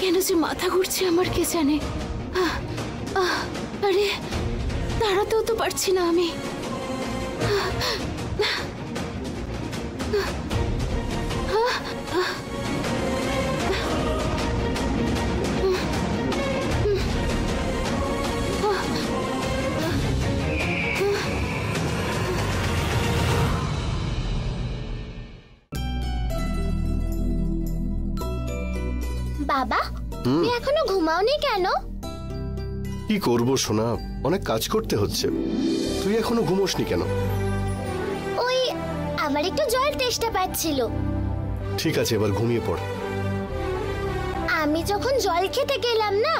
কেন যে মাথা ঘুরছে আমার কে জানে। আরে দাঁড়াতেও তো পারছি না আমি। বাবা, তুমি এখনো ঘুমাওনি কেন? কি করব সোনা, অনেক কাজ করতে হচ্ছে। তুই এখনো ঘুমোসনি কেন? ওই আমার একটু জল তেষ্টা পাচ্ছিল। ঠিক আছে, এবার ঘুমিয়ে পড়। আমি যখন জল খেতে গেলাম না,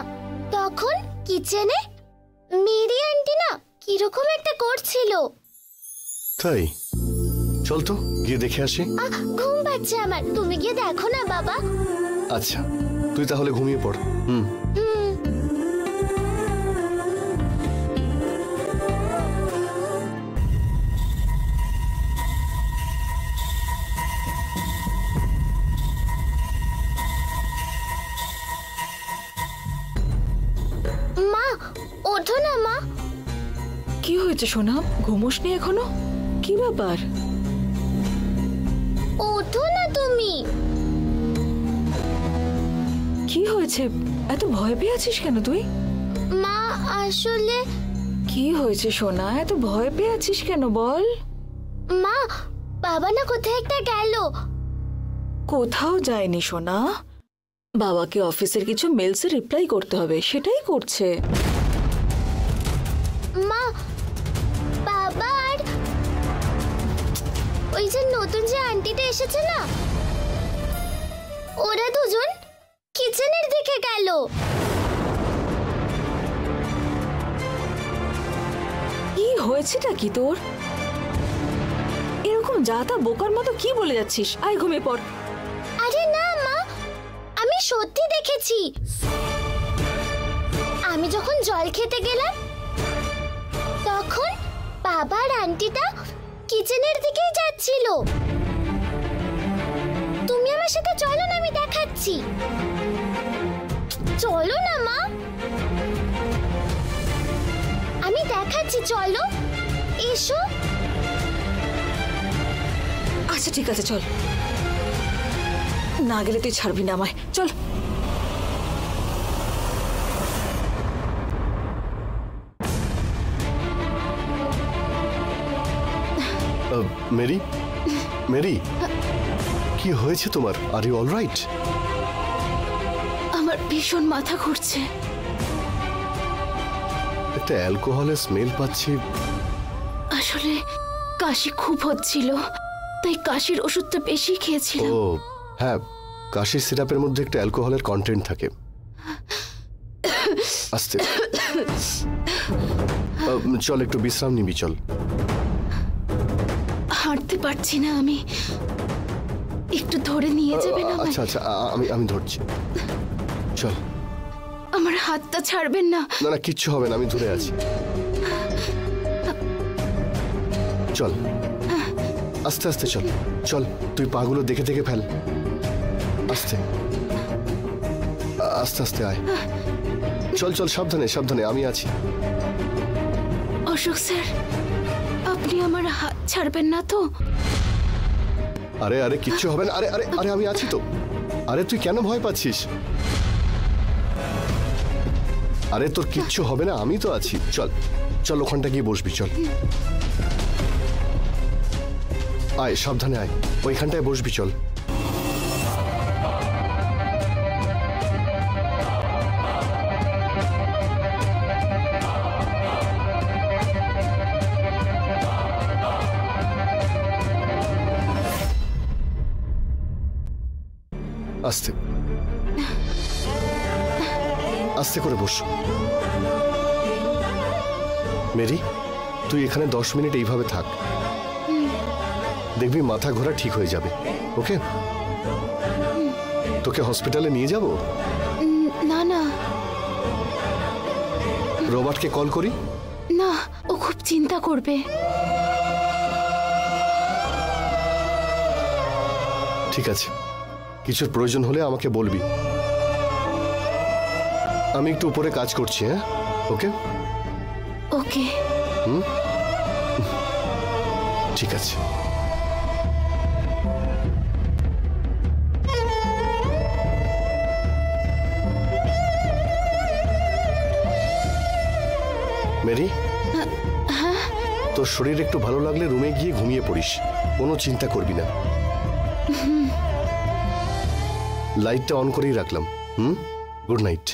তখন কিচেনে মেরি আন্টি না কিরকম একটা করছিল। তাই? চল তো গিয়ে দেখে আসি। ঘুম পাচ্ছে আমার, তুমি গিয়ে দেখো না বাবা। আচ্ছা, তুই তাহলে ঘুমিয়ে পড়। মা ওঠো না মা। কি হয়েছে সোনা, ঘুমোসনি এখনো? কি ব্যাপার? ওঠো না তুমি। কি হয়েছে? এত ভয় পেয়ে আছিস কেন তুই? মা আসলে। কি হয়েছে সোনা, এত ভয় পেয়ে আছিস কেন বল? মা বাবা না কোথায় একটা গেল। কোথাও যায়নি সোনা, বাবাকে অফিসের কিছু মেলসে রিপ্লাই করতে হবে, সেটাই করছে। মা বাবা আর ওই যে নতুন যে আন্টিটা এসেছে না, ওরা দুজন কিচেনের দিকে গেল। কি হয়েছেটা কি তোর? এরকম যা তা বোকার মতো কি বলে যাচ্ছিস? আয় ঘুমিয়ে পড়। আরে না মা, আমি সত্যি দেখেছি। আমি যখন জল খেতে গেলাম, তখন বাবা আর আন্টিটা কিচেনের দিকেই যাচ্ছিল। তুমি আমার সাথে চলো না, আমি দেখাচ্ছি। চলো না মা, আমি দেখাচ্ছি, চলো এসো। আচ্ছা ঠিক আছে চল, না গেলে তুই ছাড়বি না আমায়, চল। মেরি, মেরি, কি হয়েছে তোমার? Are you all right? আমার ভীষণ মাথা ঘুরছে। একটা অ্যালকোহলের স্মেল পাচ্ছি। আসলে কাশি খুব হচ্ছিল, তাই কাশির ওষুধটা বেশি খেয়েছিলাম। ও হ্যাঁ, কাশির সিরাপের মধ্যে একটা অ্যালকোহলের কন্টেন্ট থাকে। আস্তে চল, একটু বিশ্রাম নিবি, চল। হাঁটতে পারছি না আমি, একটু ধরে নিয়ে যাবে না? আচ্ছা আচ্ছা, আমি ধরছি, চল। আমার হাতটা ছাড়বেন না। না না, কিচ্ছু হবে না, আমি ধরে আছি, চল। আস্তে আস্তে চল, চল। তুই পাগুলো দেখে দেখে ফেল, আস্তে আস্তে আস্তে আয়। চল চল, সাবধানে সাবধানে, আমি আছি। অশোক স্যার, আপনি আমার হাত ছাড়বেন না তো? আরে আরে, কিচ্ছু হবে না। আরে আরে আরে, আমি আছি তো। আরে তুই কেন ভয় পাচ্ছিস? আরে তোর কিচ্ছু হবে না, আমি তো আছি। চল চল, ওখানটা গিয়ে বসবি, চল। আয়, সাবধানে আয়, ওইখানটায় বসবি, চল। আস্তে আস্তে করে বস। মেরি, তুই এখানে 10 মিনিট এইভাবে থাক, দেখবি মাথা ঘোরা ঠিক হয়ে যাবে। ওকে? তোকে হসপিটালে নিয়ে যাব? না না। রবার্টকে কল করি? না, ও খুব চিন্তা করবে। ঠিক আছে, কিছুর প্রয়োজন হলে আমাকে বলবি। আমি একটু উপরে কাজ করছি, হ্যাঁ? ওকে ওকে। ঠিক আছে। মেরি, তোর শরীর একটু ভালো লাগলে রুমে গিয়ে ঘুমিয়ে পড়িস, কোনো চিন্তা করবি না। লাইটটা অন করেই রাখলাম। Good night.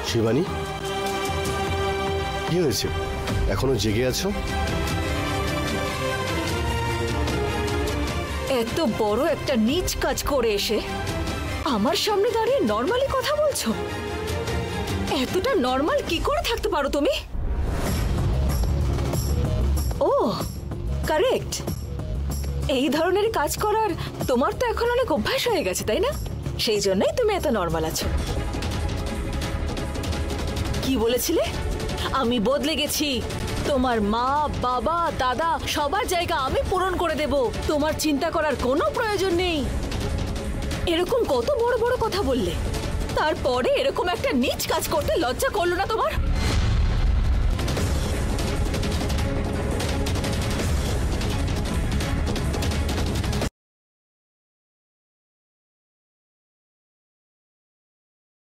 শিবানী, কি হয়েছে? এখনো জেগে আছো? এত বড় একটা নীচ কাজ করে এসে আমার সামনে দাঁড়িয়ে নর্মালি কথা বলছো? এতটা নর্মাল কি করে থাকতে পারো তুমি? ও কারেক্ট, এই ধরনের কাজ করার তোমার তো এখন অনেক অভ্যাস হয়ে গেছে, তাই না? সেই জন্যই তুমি এত নর্মাল আছো। কি বলেছিলে? আমি বদলে গেছি। তোমার মা, বাবা, দাদা সবার জায়গা আমি পূরণ করে দেব, তোমার চিন্তা করার কোনো প্রয়োজন নেই। এরকম কত বড় বড় কথা বললে, তারপরে এরকম একটা নীচ কাজ করতে লজ্জা করলো না তোমার?